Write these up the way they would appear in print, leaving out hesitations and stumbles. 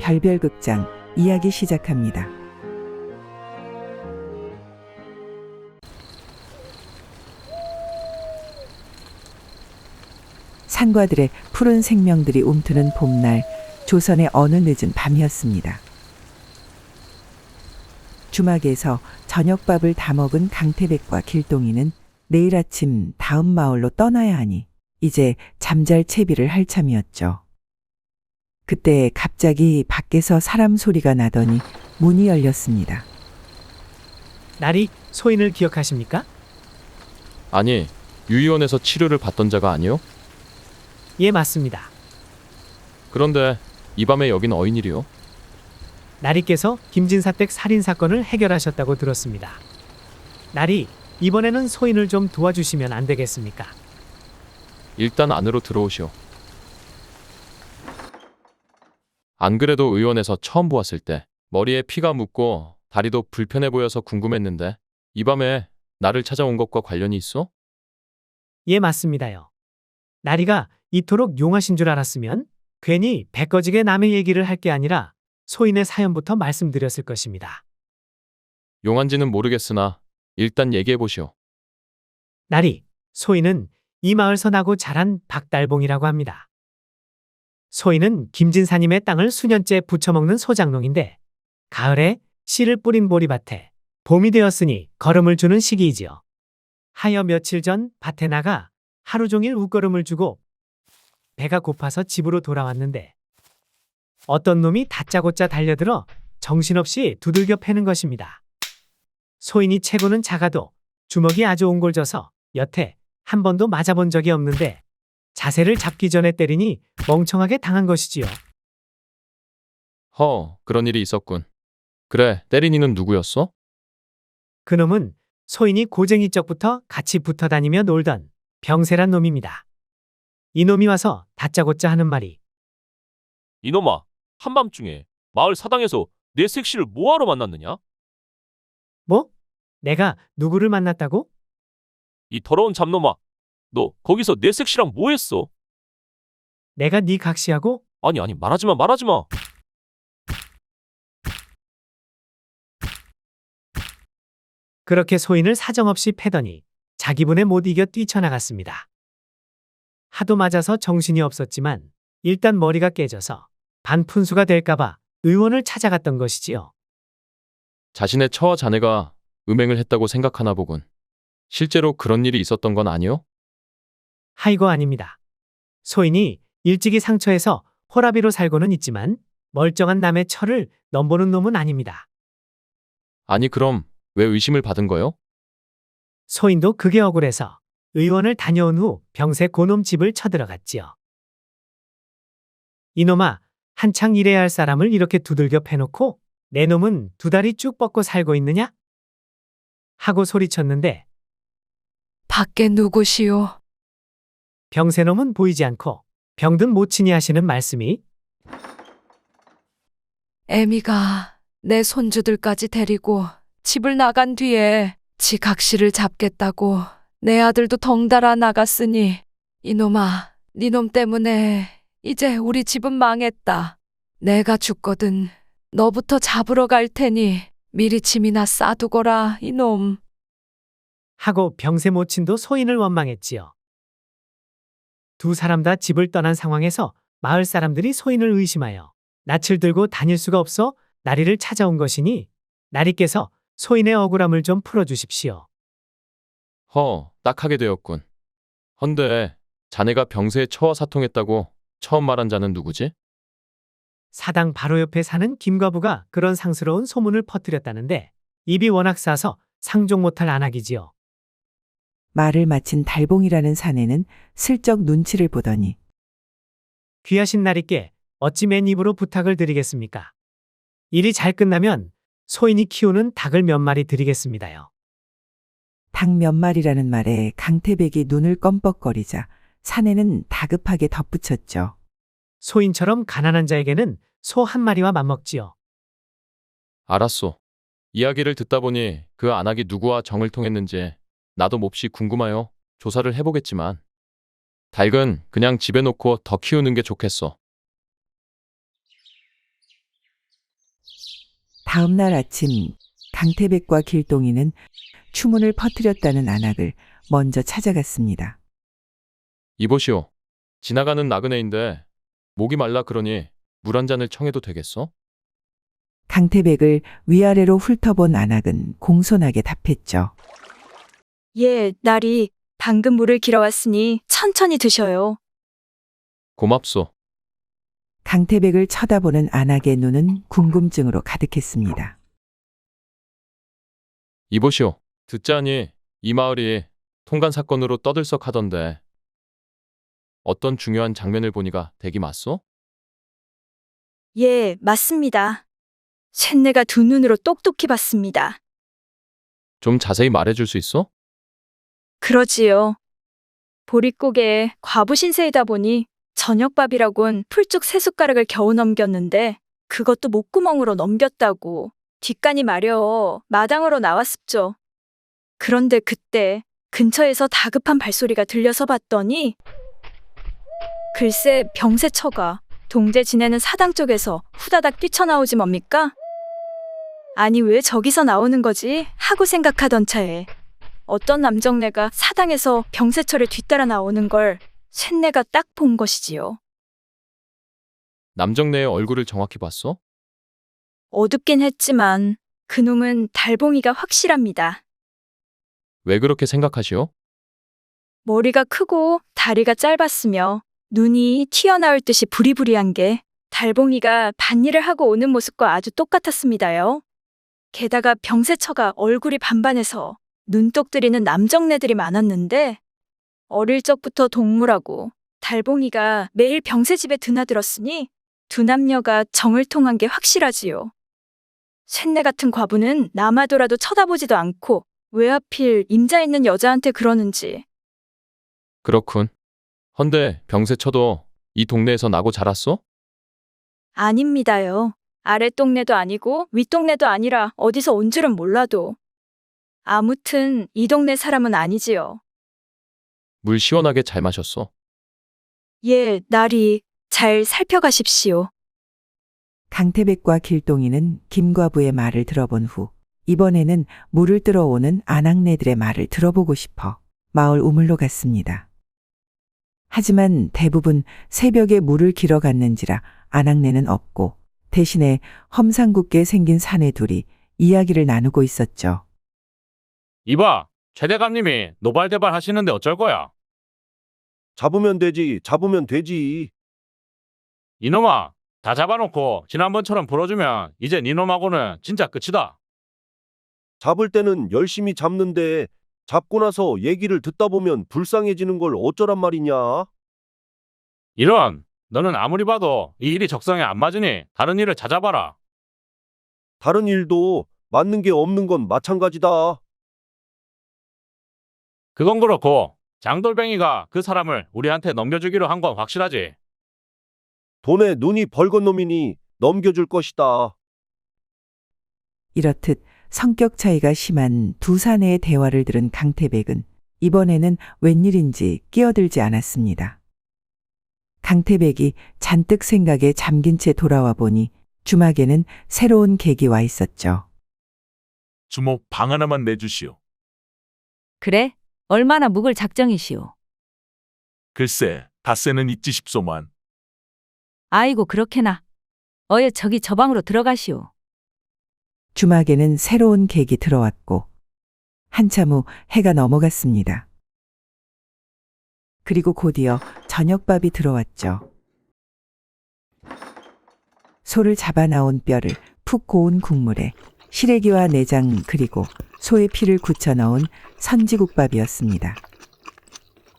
별별극장 이야기 시작합니다. 산과들의 푸른 생명들이 움트는 봄날, 조선의 어느 늦은 밤이었습니다. 주막에서 저녁밥을 다 먹은 강태백과 길동이는 내일 아침 다음 마을로 떠나야 하니 이제 잠잘 채비를 할 참이었죠. 그때 갑자기 밖에서 사람 소리가 나더니 문이 열렸습니다. 나리 소인을 기억하십니까? 아니, 유의원에서 치료를 받던 자가 아니요? 예, 맞습니다. 그런데 이 밤에 여긴 어인일이요? 나리께서 김진사댁 살인사건을 해결하셨다고 들었습니다. 나리, 이번에는 소인을 좀 도와주시면 안 되겠습니까? 일단 안으로 들어오시오. 안 그래도 의원에서 처음 보았을 때 머리에 피가 묻고 다리도 불편해 보여서 궁금했는데 이 밤에 나를 찾아온 것과 관련이 있어? 예, 맞습니다요. 나리가 이토록 용하신 줄 알았으면 괜히 배꺼지게 남의 얘기를 할 게 아니라 소인의 사연부터 말씀드렸을 것입니다. 용한지는 모르겠으나 일단 얘기해 보시오. 나리, 소인은 이 마을서 나고 자란 박달봉이라고 합니다. 소인은 김진사님의 땅을 수년째 부쳐먹는 소장농인데 가을에 씨를 뿌린 보리밭에 봄이 되었으니 거름을 주는 시기이지요. 하여 며칠 전 밭에 나가 하루 종일 웃거름을 주고 배가 고파서 집으로 돌아왔는데 어떤 놈이 다짜고짜 달려들어 정신없이 두들겨 패는 것입니다. 소인이 체구는 작아도 주먹이 아주 옹골져서 여태 한 번도 맞아본 적이 없는데 자세를 잡기 전에 때리니 멍청하게 당한 것이지요. 그런 일이 있었군. 그래, 때린 이는 누구였어? 그놈은 소인이 고쟁이 적부터 같이 붙어 다니며 놀던 병세란 놈입니다. 이놈이 와서 다짜고짜 하는 말이 이놈아, 한밤중에 마을 사당에서 내 색시를 뭐하러 만났느냐? 뭐? 내가 누구를 만났다고? 이 더러운 잡놈아, 너 거기서 내 색시랑 뭐 했어? 내가 네 각시하고? 아니 말하지마. 그렇게 소인을 사정없이 패더니 자기분에 못 이겨 뛰쳐나갔습니다. 하도 맞아서 정신이 없었지만 일단 머리가 깨져서 반푼수가 될까봐 의원을 찾아갔던 것이지요. 자신의 처와 자네가 음행을 했다고 생각하나 보군. 실제로 그런 일이 있었던 건 아니요? 하이고 아닙니다. 소인이 일찍이 상처에서 호라비로 살고는 있지만 멀쩡한 남의 처를 넘보는 놈은 아닙니다. 아니 그럼 왜 의심을 받은 거요? 소인도 그게 억울해서 의원을 다녀온 후 병세 고놈 집을 쳐들어갔지요. 이놈아, 한창 일해야 할 사람을 이렇게 두들겨 패놓고 내 놈은 두 다리 쭉 뻗고 살고 있느냐? 하고 소리쳤는데 밖에 누구시오? 병세놈은 보이지 않고 병든 모친이 하시는 말씀이 애미가 내 손주들까지 데리고 집을 나간 뒤에 지 각시를 잡겠다고 내 아들도 덩달아 나갔으니 이놈아, 니놈 때문에 이제 우리 집은 망했다. 내가 죽거든 너부터 잡으러 갈 테니 미리 짐이나 싸두거라 이놈. 하고 병세 모친도 소인을 원망했지요. 두 사람 다 집을 떠난 상황에서 마을 사람들이 소인을 의심하여 낯을 들고 다닐 수가 없어 나리를 찾아온 것이니 나리께서 소인의 억울함을 좀 풀어주십시오. 딱하게 되었군. 헌데 자네가 병세에 처와 사통했다고 처음 말한 자는 누구지? 사당 바로 옆에 사는 김과부가 그런 상스러운 소문을 퍼뜨렸다는데 입이 워낙 싸서 상종 못할 안악이지요. 말을 마친 달봉이라는 사내는 슬쩍 눈치를 보더니 귀하신 나리께 어찌 맨 입으로 부탁을 드리겠습니까? 일이 잘 끝나면 소인이 키우는 닭을 몇 마리 드리겠습니다요. 닭 몇 마리라는 말에 강태백이 눈을 껌뻑거리자 사내는 다급하게 덧붙였죠. 소인처럼 가난한 자에게는 소 한 마리와 맞먹지요. 알았소. 이야기를 듣다 보니 그 안악이 누구와 정을 통했는지 나도 몹시 궁금하여 조사를 해보겠지만 닭은 그냥 집에 놓고 더 키우는 게 좋겠어. 다음 날 아침 강태백과 길동이는 추문을 퍼뜨렸다는 안악을 먼저 찾아갔습니다. 이보시오. 지나가는 나그네인데 목이 말라 그러니 물 한 잔을 청해도 되겠어? 강태백을 위아래로 훑어본 안악은 공손하게 답했죠. 예, 날이 방금 물을 길어왔으니 천천히 드셔요. 고맙소. 강태백을 쳐다보는 안악의 눈은 궁금증으로 가득했습니다. 이보시오. 듣자니 이 마을이 통간 사건으로 떠들썩하던데 어떤 중요한 장면을 보니가 댁이 맞소? 예, 맞습니다. 쇳내가 두 눈으로 똑똑히 봤습니다. 좀 자세히 말해줄 수 있어? 그러지요. 보릿고개에 과부 신세이다 보니 저녁밥이라곤 풀쭉 세 숟가락을 겨우 넘겼는데 그것도 목구멍으로 넘겼다고 뒷간이 마려 마당으로 나왔습죠. 그런데 그때 근처에서 다급한 발소리가 들려서 봤더니 글쎄 병세처가 동제 지내는 사당 쪽에서 후다닥 뛰쳐나오지 뭡니까? 아니 왜 저기서 나오는 거지? 하고 생각하던 차에 어떤 남정네가 사당에서 병세처를 뒤따라 나오는 걸 쇳내가 딱 본 것이지요. 남정네의 얼굴을 정확히 봤어? 어둡긴 했지만 그놈은 달봉이가 확실합니다. 왜 그렇게 생각하시오? 머리가 크고 다리가 짧았으며 눈이 튀어나올 듯이 부리부리한 게 달봉이가 밭일을 하고 오는 모습과 아주 똑같았습니다요. 게다가 병세처가 얼굴이 반반해서 눈독 들이는 남정네들이 많았는데 어릴 적부터 동무라고 달봉이가 매일 병세 집에 드나들었으니 두 남녀가 정을 통한 게 확실하지요. 쇳내 같은 과부는 남아도라도 쳐다보지도 않고 왜 하필 임자 있는 여자한테 그러는지. 그렇군. 헌데 병세처도 이 동네에서 나고 자랐어? 아닙니다요. 아랫동네도 아니고 윗동네도 아니라 어디서 온 줄은 몰라도. 아무튼 이 동네 사람은 아니지요. 물 시원하게 잘 마셨어. 예, 나리 잘 살펴가십시오. 강태백과 길동이는 김과부의 말을 들어본 후 이번에는 물을 들어오는 아낙네들의 말을 들어보고 싶어 마을 우물로 갔습니다. 하지만 대부분 새벽에 물을 길어 갔는지라 아낙네는 없고 대신에 험상궂게 생긴 사내 둘이 이야기를 나누고 있었죠. 이봐, 최대감님이 노발대발 하시는데 어쩔 거야? 잡으면 되지, 잡으면 되지. 이놈아, 다 잡아놓고 지난번처럼 풀어주면 이제 니놈하고는 진짜 끝이다. 잡을 때는 열심히 잡는데 잡고 나서 얘기를 듣다 보면 불쌍해지는 걸 어쩌란 말이냐? 이런, 너는 아무리 봐도 이 일이 적성에 안 맞으니 다른 일을 찾아봐라. 다른 일도 맞는 게 없는 건 마찬가지다. 그건 그렇고 장돌뱅이가 그 사람을 우리한테 넘겨주기로 한 건 확실하지. 돈에 눈이 벌건 놈이니 넘겨줄 것이다. 이렇듯 성격 차이가 심한 두 사내의 대화를 들은 강태백은 이번에는 웬일인지 끼어들지 않았습니다. 강태백이 잔뜩 생각에 잠긴 채 돌아와 보니 주막에는 새로운 객이 와 있었죠. 주모 방 하나만 내주시오. 그래? 얼마나 묵을 작정이시오? 글쎄, 닷새는 있지 싶소만. 아이고 그렇게나. 어여 저기 저 방으로 들어가시오. 주막에는 새로운 객이 들어왔고 한참 후 해가 넘어갔습니다. 그리고 곧이어 저녁밥이 들어왔죠. 소를 잡아 나온 뼈를 푹 고운 국물에 시래기와 내장 그리고 소의 피를 굳혀 넣은 선지국밥이었습니다.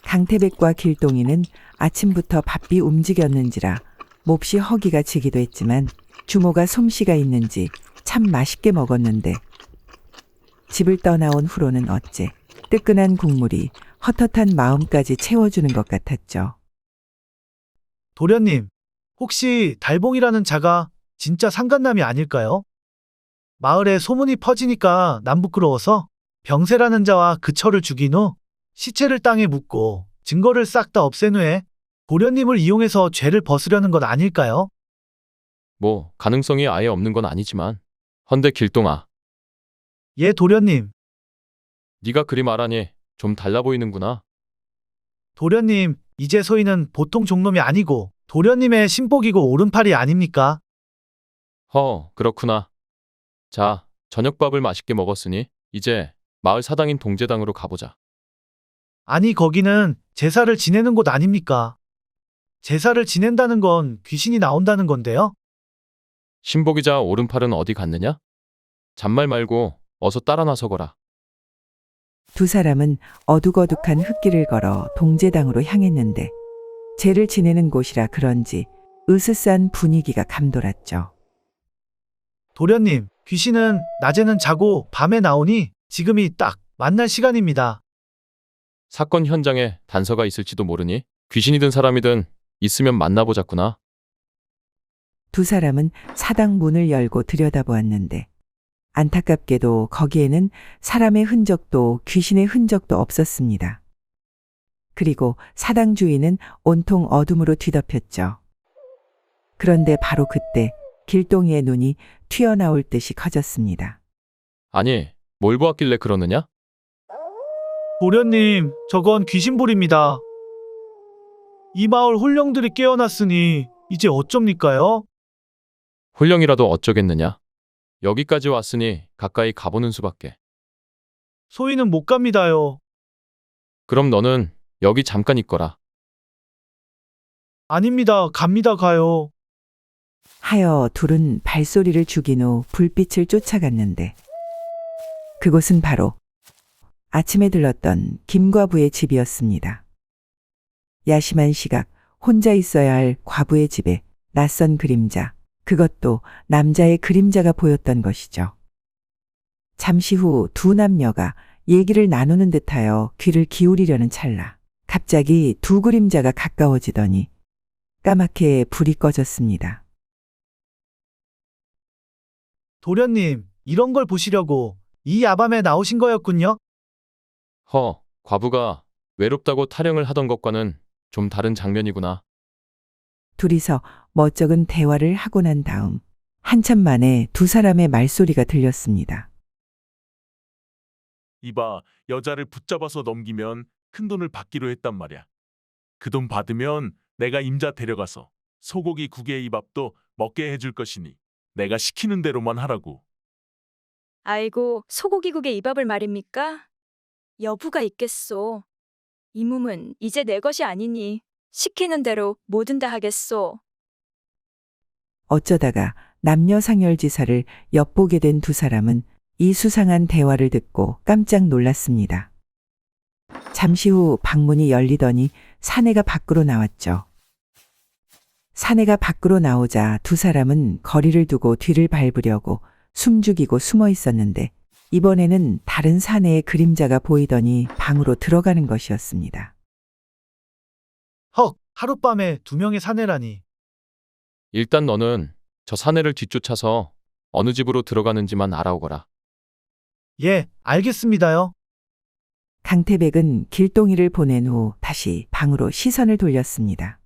강태백과 길동이는 아침부터 바삐 움직였는지라 몹시 허기가 지기도 했지만 주모가 솜씨가 있는지 참 맛있게 먹었는데 집을 떠나온 후로는 어째 뜨끈한 국물이 헛헛한 마음까지 채워주는 것 같았죠. 도련님, 혹시 달봉이라는 자가 진짜 상간남이 아닐까요? 마을에 소문이 퍼지니까 남 부끄러워서 병세라는 자와 그 처를 죽인 후 시체를 땅에 묻고 증거를 싹 다 없앤 후에 도련님을 이용해서 죄를 벗으려는 것 아닐까요? 뭐 가능성이 아예 없는 건 아니지만 헌데 길동아, 예, 도련님. 네가 그리 말하니 좀 달라 보이는구나. 도련님, 이제 소희는 보통 종놈이 아니고 도련님의 신복이고 오른팔이 아닙니까? 그렇구나. 자, 저녁밥을 맛있게 먹었으니 이제 마을 사당인 동제당으로 가보자. 아니, 거기는 제사를 지내는 곳 아닙니까? 제사를 지낸다는 건 귀신이 나온다는 건데요. 신복이자 오른팔은 어디 갔느냐? 잔말 말고 어서 따라 나서거라. 두 사람은 어둑어둑한 흙길을 걸어 동제당으로 향했는데 제를 지내는 곳이라 그런지 으스스한 분위기가 감돌았죠. 도련님, 귀신은 낮에는 자고 밤에 나오니 지금이 딱 만날 시간입니다. 사건 현장에 단서가 있을지도 모르니 귀신이든 사람이든 있으면 만나보자꾸나. 두 사람은 사당 문을 열고 들여다보았는데 안타깝게도 거기에는 사람의 흔적도 귀신의 흔적도 없었습니다. 그리고 사당 주위는 온통 어둠으로 뒤덮였죠. 그런데 바로 그때 길동이의 눈이 튀어나올 듯이 커졌습니다. 아니, 뭘 보았길래 그러느냐? 도련님, 저건 귀신불입니다. 이 마을 홀령들이 깨어났으니 이제 어쩝니까요? 홀령이라도 어쩌겠느냐? 여기까지 왔으니 가까이 가보는 수밖에. 소희는 못 갑니다요. 그럼 너는 여기 잠깐 있거라. 아닙니다. 갑니다. 가요. 하여 둘은 발소리를 죽인 후 불빛을 쫓아갔는데 그곳은 바로 아침에 들렀던 김과부의 집이었습니다. 야심한 시각, 혼자 있어야 할 과부의 집에 낯선 그림자, 그것도 남자의 그림자가 보였던 것이죠. 잠시 후 두 남녀가 얘기를 나누는 듯하여 귀를 기울이려는 찰나 갑자기 두 그림자가 가까워지더니 까맣게 불이 꺼졌습니다. 도련님, 이런 걸 보시려고 이 야밤에 나오신 거였군요. 과부가 외롭다고 타령을 하던 것과는 좀 다른 장면이구나. 둘이서 멋쩍은 대화를 하고 난 다음 한참 만에 두 사람의 말소리가 들렸습니다. 이봐, 여자를 붙잡아서 넘기면 큰돈을 받기로 했단 말이야. 그 돈 받으면 내가 임자 데려가서 소고기 국에 이 밥도 먹게 해줄 것이니 내가 시키는 대로만 하라고. 아이고, 소고기국에 이 밥을 말입니까? 여부가 있겠소. 이 몸은 이제 내 것이 아니니 시키는 대로 뭐든 다 하겠소. 어쩌다가 남녀 상열지사를 엿보게 된 두 사람은 이 수상한 대화를 듣고 깜짝 놀랐습니다. 잠시 후 방문이 열리더니 사내가 밖으로 나왔죠. 사내가 밖으로 나오자 두 사람은 거리를 두고 뒤를 밟으려고 숨죽이고 숨어 있었는데 이번에는 다른 사내의 그림자가 보이더니 방으로 들어가는 것이었습니다. 헉, 하룻밤에 두 명의 사내라니. 일단 너는 저 사내를 뒤쫓아서 어느 집으로 들어가는지만 알아오거라. 예, 알겠습니다요. 강태백은 길동이를 보낸 후 다시 방으로 시선을 돌렸습니다.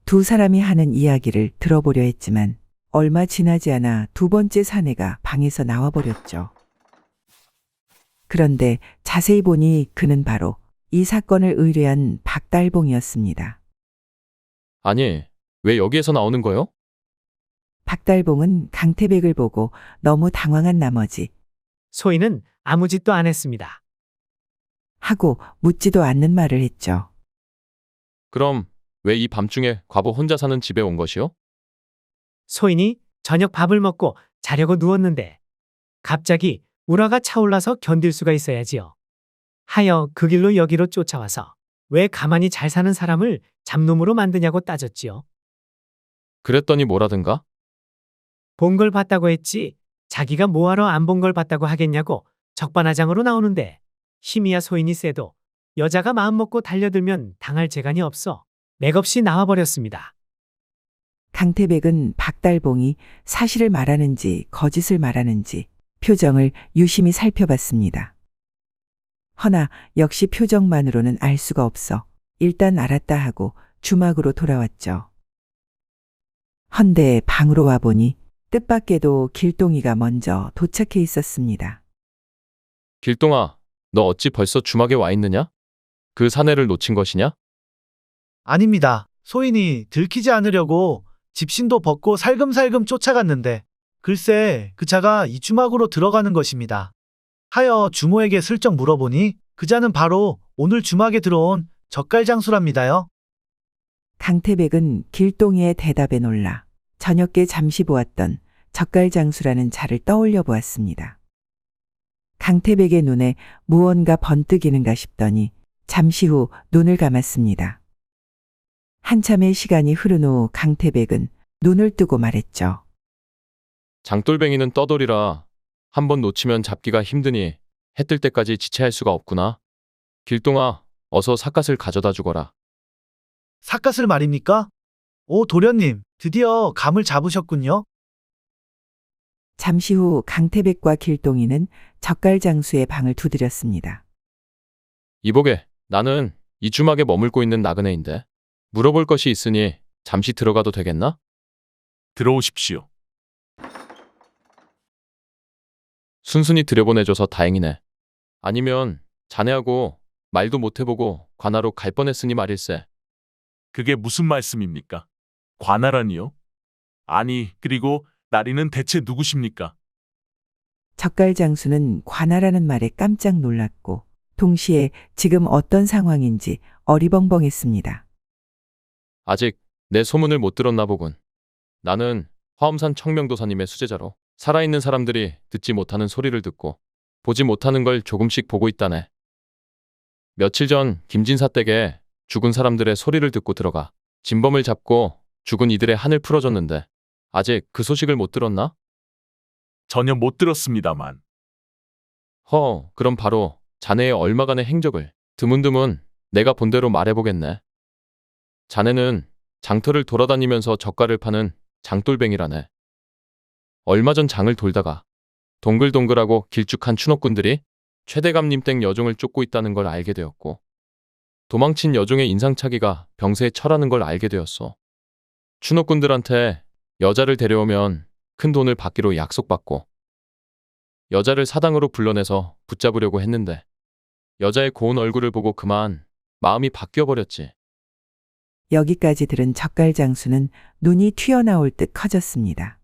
두 사람이 하는 이야기를 들어보려 했지만 얼마 지나지 않아 두 번째 사내가 방에서 나와버렸죠. 그런데 자세히 보니 그는 바로 이 사건을 의뢰한 박달봉이었습니다. 아니, 왜 여기에서 나오는 거요? 박달봉은 강태백을 보고 너무 당황한 나머지 소희는 아무 짓도 안 했습니다. 하고 묻지도 않는 말을 했죠. 그럼 왜 이 밤중에 과부 혼자 사는 집에 온 것이요? 소인이 저녁 밥을 먹고 자려고 누웠는데 갑자기 우라가 차올라서 견딜 수가 있어야지요. 하여 그 길로 여기로 쫓아와서 왜 가만히 잘 사는 사람을 잡놈으로 만드냐고 따졌지요. 그랬더니 뭐라든가? 본 걸 봤다고 했지 자기가 뭐하러 안 본 걸 봤다고 하겠냐고 적반하장으로 나오는데 힘이야 소인이 세도 여자가 마음먹고 달려들면 당할 재간이 없어 맥없이 나와버렸습니다. 강태백은 박달봉이 사실을 말하는지 거짓을 말하는지 표정을 유심히 살펴봤습니다. 허나 역시 표정만으로는 알 수가 없어 일단 알았다 하고 주막으로 돌아왔죠. 헌데 방으로 와보니 뜻밖에도 길동이가 먼저 도착해 있었습니다. 길동아, 너 어찌 벌써 주막에 와 있느냐? 그 사내를 놓친 것이냐? 아닙니다. 소인이 들키지 않으려고 집신도 벗고 살금살금 쫓아갔는데 글쎄 그 자가 이 주막으로 들어가는 것입니다. 하여 주모에게 슬쩍 물어보니 그 자는 바로 오늘 주막에 들어온 젓갈장수랍니다요. 강태백은 길동이의 대답에 놀라 저녁께 잠시 보았던 젓갈장수라는 자를 떠올려 보았습니다. 강태백의 눈에 무언가 번뜩이는가 싶더니 잠시 후 눈을 감았습니다. 한참의 시간이 흐른 후 강태백은 눈을 뜨고 말했죠. 장돌뱅이는 떠돌이라 한번 놓치면 잡기가 힘드니 해 뜰 때까지 지체할 수가 없구나. 길동아, 어서 삿갓을 가져다 주거라. 삿갓을 말입니까? 오 도련님, 드디어 감을 잡으셨군요. 잠시 후 강태백과 길동이는 젓갈장수의 방을 두드렸습니다. 이보게, 나는 이 주막에 머물고 있는 나그네인데 물어볼 것이 있으니 잠시 들어가도 되겠나? 들어오십시오. 순순히 들여보내줘서 다행이네. 아니면 자네하고 말도 못 해보고 관하로 갈 뻔했으니 말일세. 그게 무슨 말씀입니까? 관하라니요? 아니, 그리고 나리는 대체 누구십니까? 젓갈장수는 관하라는 말에 깜짝 놀랐고 동시에 지금 어떤 상황인지 어리벙벙했습니다. 아직 내 소문을 못 들었나 보군. 나는 화엄산 청명도사님의 수제자로 살아있는 사람들이 듣지 못하는 소리를 듣고 보지 못하는 걸 조금씩 보고 있다네. 며칠 전 김진사 댁에 죽은 사람들의 소리를 듣고 들어가 진범을 잡고 죽은 이들의 한을 풀어줬는데 아직 그 소식을 못 들었나? 전혀 못 들었습니다만. 그럼 바로 자네의 얼마간의 행적을 드문드문 내가 본대로 말해보겠네. 자네는 장터를 돌아다니면서 젓갈을 파는 장돌뱅이라네. 얼마 전 장을 돌다가 동글동글하고 길쭉한 추노꾼들이 최대감님 댁 여종을 쫓고 있다는 걸 알게 되었고 도망친 여종의 인상착의가 병세에 처라는 걸 알게 되었어. 추노꾼들한테 여자를 데려오면 큰 돈을 받기로 약속받고 여자를 사당으로 불러내서 붙잡으려고 했는데 여자의 고운 얼굴을 보고 그만 마음이 바뀌어버렸지. 여기까지 들은 젓갈장수는 눈이 튀어나올 듯 커졌습니다.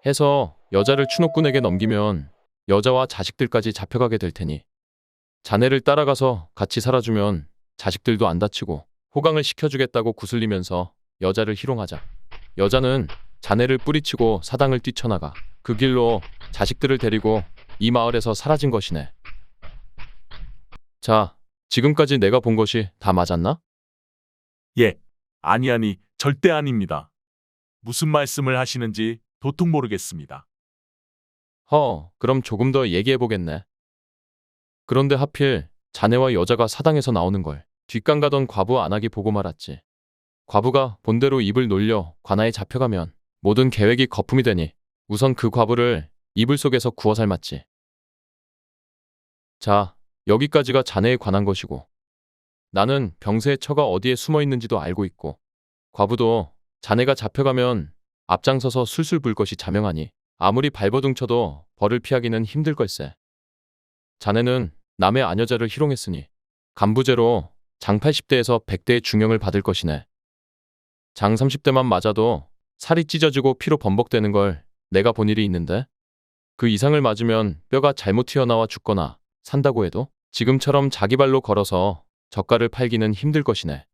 해서 여자를 추노꾼에게 넘기면 여자와 자식들까지 잡혀가게 될 테니 자네를 따라가서 같이 살아주면 자식들도 안 다치고 호강을 시켜주겠다고 구슬리면서 여자를 희롱하자. 여자는 자네를 뿌리치고 사당을 뛰쳐나가 그 길로 자식들을 데리고 이 마을에서 사라진 것이네. 자, 지금까지 내가 본 것이 다 맞았나? 예, 아니, 절대 아닙니다. 무슨 말씀을 하시는지 도통 모르겠습니다. 그럼 조금 더 얘기해보겠네. 그런데 하필 자네와 여자가 사당에서 나오는 걸 뒷강 가던 과부 안악이 보고 말았지. 과부가 본대로 입을 놀려 관아에 잡혀가면 모든 계획이 거품이 되니 우선 그 과부를 이불 속에서 구워 삶았지. 자, 여기까지가 자네에 관한 것이고 나는 병세의 처가 어디에 숨어 있는지도 알고 있고 과부도 자네가 잡혀가면 앞장서서 술술 불 것이 자명하니 아무리 발버둥 쳐도 벌을 피하기는 힘들 걸세. 자네는 남의 아녀자를 희롱했으니 간부죄로 장 80대에서 100대의 중형을 받을 것이네. 장 30대만 맞아도 살이 찢어지고 피로 범벅되는 걸 내가 본 일이 있는데 그 이상을 맞으면 뼈가 잘못 튀어나와 죽거나 산다고 해도 지금처럼 자기 발로 걸어서 젓갈을 팔기는 힘들 것이네.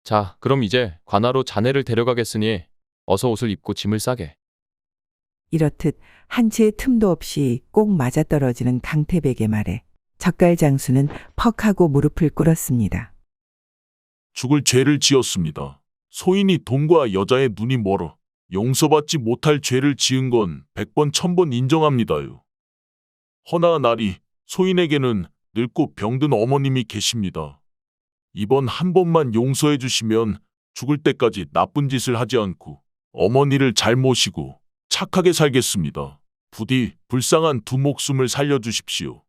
자, 그럼 이제 관아로 자네를 데려가겠으니 어서 옷을 입고 짐을 싸게. 이렇듯 한치의 틈도 없이 꼭 맞아떨어지는 강태백의 말에 젓갈장수는 퍽 하고 무릎을 꿇었습니다. 죽을 죄를 지었습니다. 소인이 돈과 여자의 눈이 멀어 용서받지 못할 죄를 지은 건 100번 1000번 인정합니다요. 허나 나리, 소인에게는 늙고 병든 어머님이 계십니다. 이번 한 번만 용서해 주시면 죽을 때까지 나쁜 짓을 하지 않고 어머니를 잘 모시고 착하게 살겠습니다. 부디 불쌍한 두 목숨을 살려주십시오.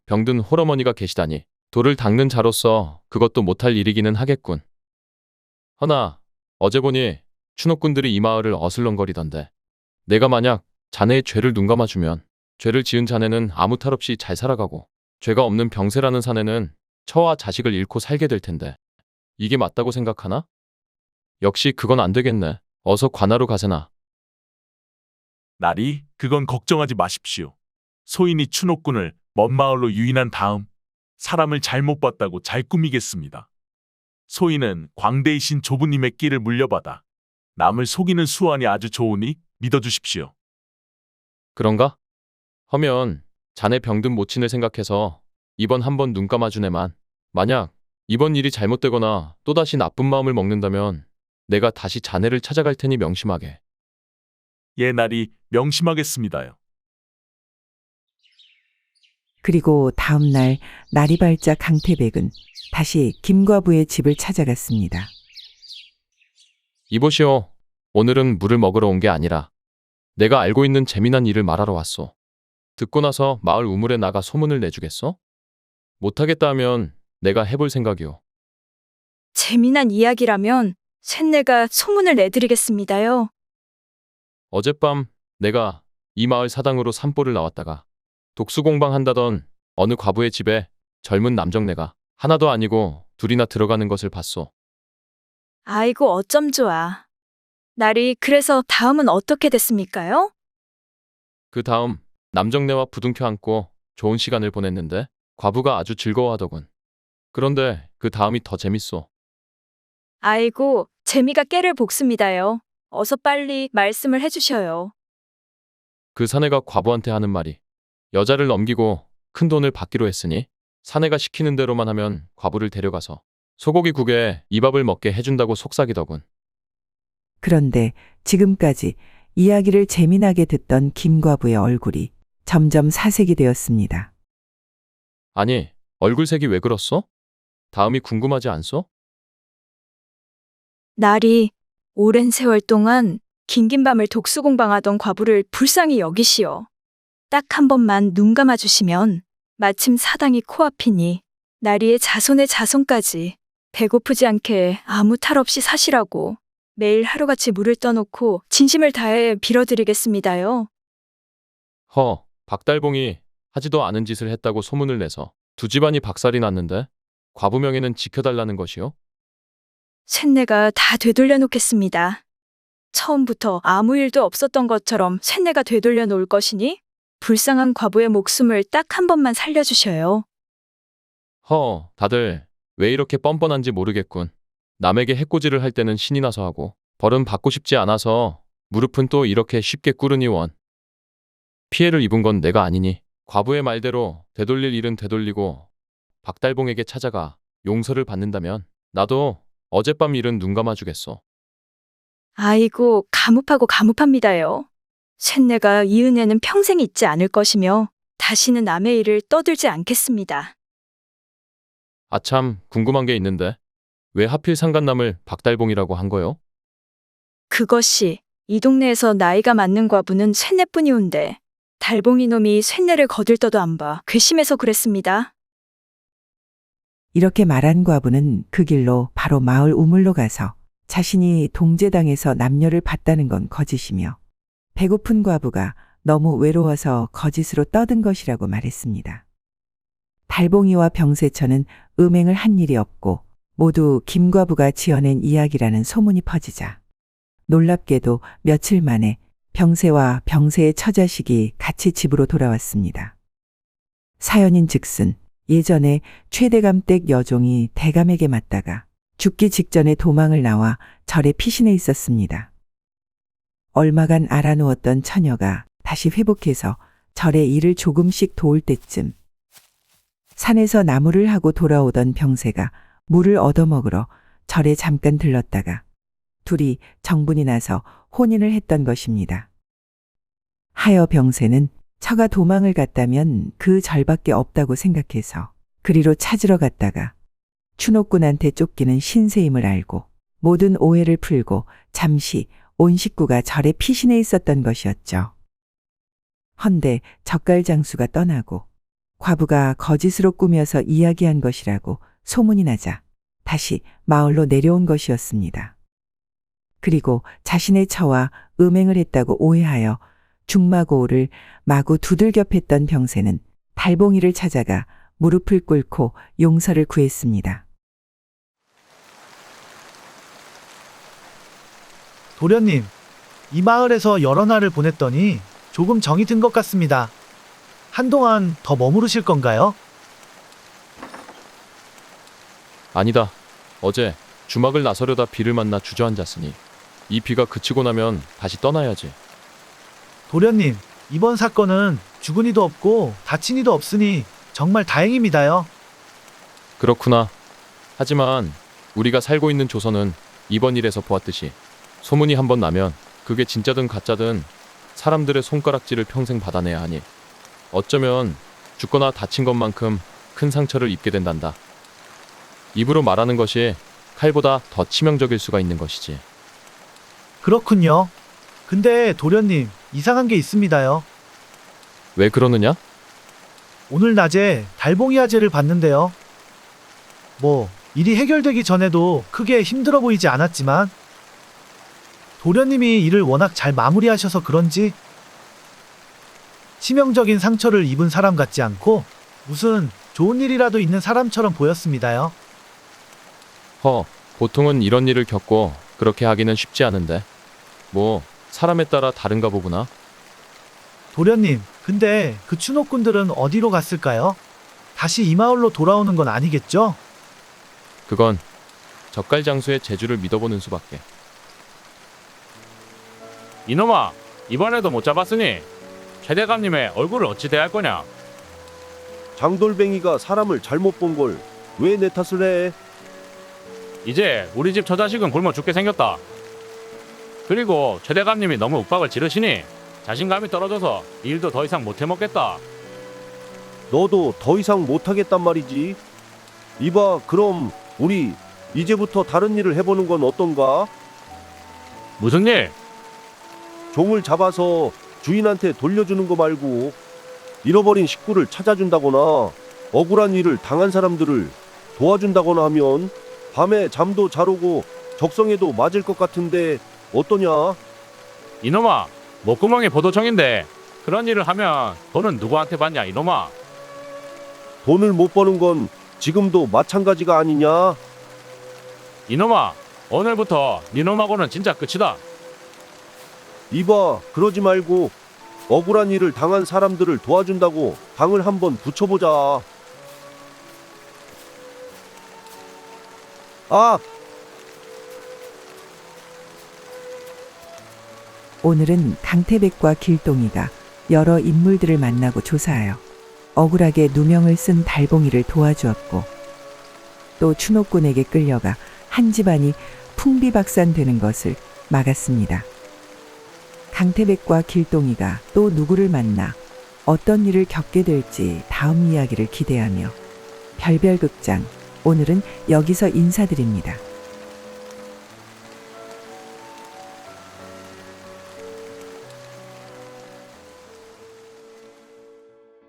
병든 홀어머니가 계시다니 돌을 닦는 자로서 그것도 못할 일이기는 하겠군. 허나 어제 보니 추노꾼들이 이 마을을 어슬렁거리던데 내가 만약 자네의 죄를 눈감아주면 죄를 지은 자네는 아무 탈 없이 잘 살아가고 죄가 없는 병세라는 사내는 처와 자식을 잃고 살게 될 텐데 이게 맞다고 생각하나? 역시 그건 안 되겠네. 어서 관하로 가세나. 나리, 그건 걱정하지 마십시오. 소인이 추노꾼을 먼 마을로 유인한 다음 사람을 잘못 봤다고 잘 꾸미겠습니다. 소인은 광대이신 조부님의 끼를 물려받아 남을 속이는 수완이 아주 좋으니 믿어주십시오. 그런가? 허면 자네 병든 모친을 생각해서 이번 한번 눈 감아주네만 만약 이번 일이 잘못되거나 또다시 나쁜 마음을 먹는다면 내가 다시 자네를 찾아갈 테니 명심하게. 예, 나리, 명심하겠습니다요. 그리고 다음 날 날이 밝자 강태백은 다시 김과부의 집을 찾아갔습니다. 이보시오. 오늘은 물을 먹으러 온 게 아니라 내가 알고 있는 재미난 일을 말하러 왔소. 듣고 나서 마을 우물에 나가 소문을 내주겠어? 못하겠다 하면 내가 해볼 생각이오. 재미난 이야기라면 쇳내가 소문을 내드리겠습니다요. 어젯밤 내가 이 마을 사당으로 산보를 나왔다가 독수공방 한다던 어느 과부의 집에 젊은 남정네가 하나도 아니고 둘이나 들어가는 것을 봤소. 아이고 어쩜 좋아. 날이 그래서 다음은 어떻게 됐습니까요? 그 다음 남정네와 부둥켜 안고 좋은 시간을 보냈는데 과부가 아주 즐거워하더군. 그런데 그 다음이 더 재밌소. 아이고 재미가 깨를 볶습니다요. 어서 빨리 말씀을 해주셔요. 그 사내가 과부한테 하는 말이 여자를 넘기고 큰 돈을 받기로 했으니 사내가 시키는 대로만 하면 과부를 데려가서 소고기국에 이밥을 먹게 해준다고 속삭이더군. 그런데 지금까지 이야기를 재미나게 듣던 김과부의 얼굴이 점점 사색이 되었습니다. 아니, 얼굴색이 왜 그렇소? 다음이 궁금하지 않소? 날이 오랜 세월 동안 긴긴 밤을 독수공방하던 과부를 불쌍히 여기시오. 딱 한 번만 눈 감아주시면 마침 사당이 코앞이니 나리의 자손의 자손까지 배고프지 않게 아무 탈 없이 사시라고 매일 하루같이 물을 떠놓고 진심을 다해 빌어드리겠습니다요. 허, 박달봉이 하지도 않은 짓을 했다고 소문을 내서 두 집안이 박살이 났는데 과부 명예는 지켜달라는 것이요? 쇳내가 다 되돌려 놓겠습니다. 처음부터 아무 일도 없었던 것처럼 쇳내가 되돌려 놓을 것이니 불쌍한 과부의 목숨을 딱 한 번만 살려주셔요. 허, 다들 왜 이렇게 뻔뻔한지 모르겠군. 남에게 해코지를 할 때는 신이 나서 하고 벌은 받고 싶지 않아서 무릎은 또 이렇게 쉽게 꿇으니 원. 피해를 입은 건 내가 아니니 과부의 말대로 되돌릴 일은 되돌리고 박달봉에게 찾아가 용서를 받는다면 나도 어젯밤 일은 눈 감아주겠소. 아이고 가뭇하고 가뭇합니다요. 쇳내가 이 은혜는 평생 잊지 않을 것이며 다시는 남의 일을 떠들지 않겠습니다. 아참, 궁금한 게 있는데 왜 하필 상간남을 박달봉이라고 한 거요? 그것이 이 동네에서 나이가 맞는 과부는 쇳내뿐이온데 달봉이 놈이 쇳내를 거들떠도 안 봐 괘씸해서 그랬습니다. 이렇게 말한 과부는 그 길로 바로 마을 우물로 가서 자신이 동제당에서 남녀를 봤다는 건 거짓이며 배고픈 과부가 너무 외로워서 거짓으로 떠든 것이라고 말했습니다. 달봉이와 병세천은 음행을 한 일이 없고 모두 김과부가 지어낸 이야기라는 소문이 퍼지자 놀랍게도 며칠 만에 병세와 병세의 처자식이 같이 집으로 돌아왔습니다. 사연인 즉슨 예전에 최대감댁 여종이 대감에게 맞다가 죽기 직전에 도망을 나와 절에 피신해 있었습니다. 얼마간 알아누웠던 처녀가 다시 회복해서 절의 일을 조금씩 도울 때쯤 산에서 나무를 하고 돌아오던 병세가 물을 얻어먹으러 절에 잠깐 들렀다가 둘이 정분이 나서 혼인을 했던 것입니다. 하여 병세는 처가 도망을 갔다면 그 절밖에 없다고 생각해서 그리로 찾으러 갔다가 추노꾼한테 쫓기는 신세임을 알고 모든 오해를 풀고 잠시 온 식구가 절에 피신해 있었던 것이었죠. 헌데 젓갈장수가 떠나고 과부가 거짓으로 꾸며서 이야기한 것이라고 소문이 나자 다시 마을로 내려온 것이었습니다. 그리고 자신의 처와 음행을 했다고 오해하여 중마고를 마구 두들겨 팼던 병세는 달봉이를 찾아가 무릎을 꿇고 용서를 구했습니다. 도련님, 이 마을에서 여러 날을 보냈더니 조금 정이 든 것 같습니다. 한동안 더 머무르실 건가요? 아니다. 어제 주막을 나서려다 비를 만나 주저앉았으니 이 비가 그치고 나면 다시 떠나야지. 도련님, 이번 사건은 죽은 이도 없고 다친 이도 없으니 정말 다행입니다요. 그렇구나. 하지만 우리가 살고 있는 조선은 이번 일에서 보았듯이 소문이 한번 나면 그게 진짜든 가짜든 사람들의 손가락질을 평생 받아내야 하니 어쩌면 죽거나 다친 것만큼 큰 상처를 입게 된단다. 입으로 말하는 것이 칼보다 더 치명적일 수가 있는 것이지. 그렇군요. 근데 도련님, 이상한 게 있습니다요. 왜 그러느냐? 오늘 낮에 달봉이 아재를 봤는데요. 뭐, 일이 해결되기 전에도 크게 힘들어 보이지 않았지만 도련님이 일을 워낙 잘 마무리하셔서 그런지 치명적인 상처를 입은 사람 같지 않고 무슨 좋은 일이라도 있는 사람처럼 보였습니다요. 보통은 이런 일을 겪고 그렇게 하기는 쉽지 않은데. 뭐 사람에 따라 다른가 보구나. 도련님, 근데 그 추노꾼들은 어디로 갔을까요? 다시 이 마을로 돌아오는 건 아니겠죠? 그건 젓갈장수의 재주를 믿어보는 수밖에. 이놈아, 이번에도 못 잡았으니 최대감님의 얼굴을 어찌 대할 거냐? 장돌뱅이가 사람을 잘못 본 걸 왜 내 탓을 해? 이제 우리 집 저 자식은 굶어 죽게 생겼다. 그리고 최대감님이 너무 윽박을 지르시니 자신감이 떨어져서 이 일도 더 이상 못 해먹겠다. 너도 더 이상 못하겠단 말이지. 이봐, 그럼 우리 이제부터 다른 일을 해보는 건 어떤가? 무슨 일? 종을 잡아서 주인한테 돌려주는 거 말고 잃어버린 식구를 찾아준다거나 억울한 일을 당한 사람들을 도와준다거나 하면 밤에 잠도 잘 오고 적성에도 맞을 것 같은데 어떠냐? 이놈아, 목구멍이 보도청인데 그런 일을 하면 돈은 누구한테 받냐 이놈아? 돈을 못 버는 건 지금도 마찬가지가 아니냐? 이놈아, 오늘부터 니놈하고는 진짜 끝이다. 이봐, 그러지 말고 억울한 일을 당한 사람들을 도와준다고 당을 한번 붙여보자. 아! 오늘은 강태백과 길동이가 여러 인물들을 만나고 조사하여 억울하게 누명을 쓴 달봉이를 도와주었고 또 추노꾼에게 끌려가 한 집안이 풍비박산되는 것을 막았습니다. 강태백과 길동이가 또 누구를 만나 어떤 일을 겪게 될지 다음 이야기를 기대하며 별별극장 오늘은 여기서 인사드립니다.